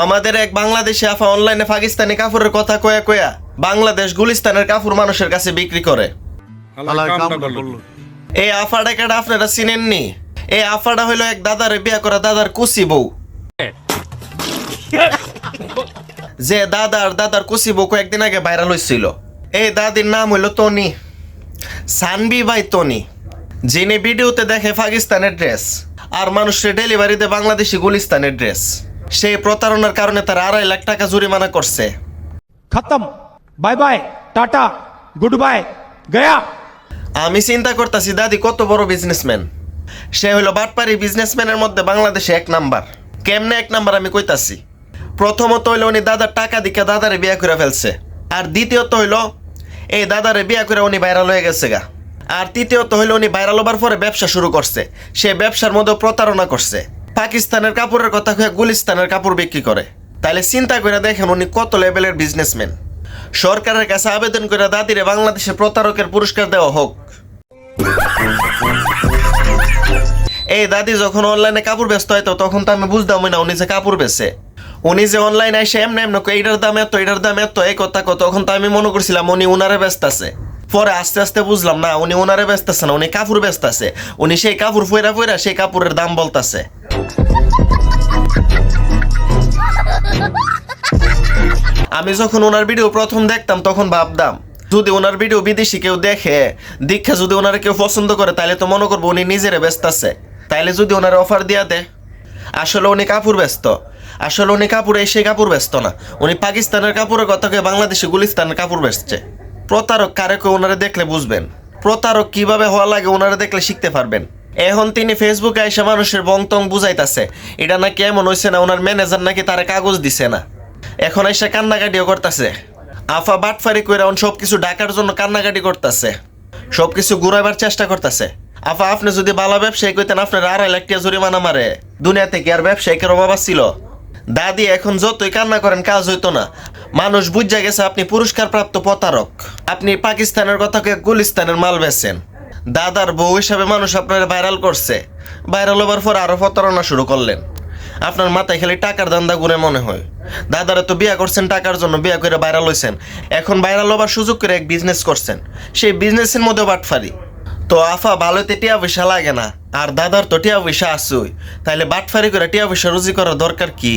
আমাদের এক বাংলাদেশি আফা অনলাইনে পাকিস্তানি কাপড়ের কথা কয়া কয়া বাংলাদেশ গুলিস্তানের কাপড় মানুষের কাছে বিক্রি করে। এই আফাটা কেটা আপনারা চিনেননি? এই আফাটা হইলো এক দাদারে বিয়া করা দাদার কুসি বউ। যে দাদার কুসি বউ কয়েকদিন আগে ভাইরাল হয়েছিল। এই দাদির নাম হইলো টনি, সানবি ভাই টনি, যিনি ভিডিওতে দেখে পাকিস্তানের ড্রেস আর মানুষের ডেলিভারিতে বাংলাদেশি গুলিস্তানের ড্রেস। সেই প্রতারণার কারণে তার 2.5 লাখ টাকা জরিমানা করছে। খতম, bye bye, tata, good bye, Gaya. আমি চিন্তা করতেছি দাদি কত বড় বিজনেসম্যান। সে হইলো বাটপারি বিজনেসম্যানের মধ্যে বাংলাদেশে 1 নাম্বার। কেমনে 1 নাম্বার আমি কইতাছি। প্রথমত হইলো উনি দাদার টাকা দিকে দাদারে বিয়া করে ফেলছে, আর দ্বিতীয়ত হইলো এই দাদারে বিয়া করে উনি ভাইরাল হয়ে গেছে গা, আর তৃতীয়ত হইলো উনি ভাইরাল হবার পরে ব্যবসা শুরু করছে। সে ব্যবসার মধ্যে প্রতারণা করছে। পাকিস্তানের কাপড়ের কথা কয়ে গুলিস্তানের কাপড় বিক্রি করে। তাইলে চিন্তা করে দেখেন উনি কত লেভেলের বিজনেসম্যান। সরকারের কাছে আবেদন করে দাদিরে বাংলাদেশে প্রতারকের পুরস্কার দেওয়া হোক। এই দাদি যখন অনলাইনে কাপড় ব্যস্ত হয়তো তখন তো আমি বুঝতামই না উনি যে কাপড় বেচে। উনি যে অনলাইনে এসে এমনি এইটার দাম এত এইটার দাম এত এই কথা কত, তখন তো আমি মনে করছিলাম উনি উনারে ব্যস্ত আছে। পরে আস্তে আস্তে বুঝলাম না উনি ওনারে ব্যস্ত আছে না, উনি কাপড় ব্যস্ত আছে। উনি সেই কাপড় ফইরা সেই কাপড়ের দাম বলতাছে। আমি যখন ওনার ভিডিও প্রথম দেখতাম তখন ভাবতাম যদি ওনার ভিডিও বিদেশি কেউ দেখে দীক্ষা যদি ওনারা কেউ পছন্দ করে তাহলে তো মনে করবো উনি নিজেরে ব্যস্ত আছে, তাইলে যদি ওনার অফার দিয়া দেয়। আসলে উনি কাপড় ব্যস্ত। আসলে উনি কাপড়ে সেই কাপড় ব্যস্ত না, উনি পাকিস্তানের কাপড়ের কথা কে বাংলাদেশে গুলিস্তানের কাপড় বেচছে। প্রতারক কারে কেউ ওনারা দেখলে বুঝবেন, প্রতারক কিভাবে হওয়া লাগে ওনারা দেখলে শিখতে পারবেন। এখন তিনি ফেসবুকে এসে মানুষের বংতং বুঝাইতেছে এটা নাকি এমন হয়েছে না ওনার ম্যানেজার নাকি তারা কাগজ দিছে না। এখন এসে কান্নাকাটিও করতেছে। আফা বাটফারি কইরা সবকিছু ঢাকার জন্য কান্নাকাটি করতেছে, সবকিছু ঘুরাইবার চেষ্টা করতেছে। আফা আপনি যদি ভালো ব্যবসায়ী কইতেন আপনার 2.5 লাখ টাকা জরিমানা মারে দুনিয়া থেকে আর ব্যবসায়ীকের অভাব ছিল। দাদি এখন যতই কান্না করেন কাজ হইতো না। মানুষ বুঝা গেছে আপনি পুরস্কার প্রাপ্ত প্রতারক। আপনি পাকিস্তানের কথাকে গুলিস্তানের মাল বেচেন। দাদার বউ হিসাবে মানুষ আপনার ভাইরাল করছে, ভাইরাল হবার পর আরো প্রতারণা শুরু করলেন। আপনার মাথায় খালি টাকার ধান্দা ঘুরে মনে হয়। দাদারা তো বিয়া করছেন টাকার জন্য, বিয়া করে ভাইরাল হয়েছেন। এখন ভাইরাল হবার সুযোগ করে এক বিজনেস করছেন, সেই বিজনেসের মধ্যে বাটফারি। তো আফা ভালোতে টিয়া পয়সা লাগে না, আর দাদার তো টিয়া পয়সা আসুই, তাইলে বাটফারি করে টিয়া পয়সা রুজি করার দরকার কি?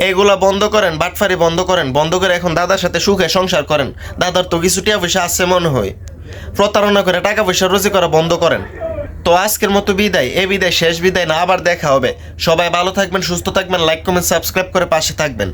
এইগুলা বন্ধ করেন, বাটফারি বন্ধ করেন, বন্ধ করে এখন দাদার সাথে সুখে সংসার করেন। দাদার তো কিছু টিয়া পয়সা আছে মনে হয়। প্রতারণা করে টাকা পয়সা রুজি করা বন্ধ করেন। তো আজকের মতো বিদায়, এই বিদায় শেষ বিদায় না, আবার দেখা হবে। সবাই ভালো থাকবেন, সুস্থ থাকবেন, লাইক কমেন্ট সাবস্ক্রাইব করে পাশে থাকবেন।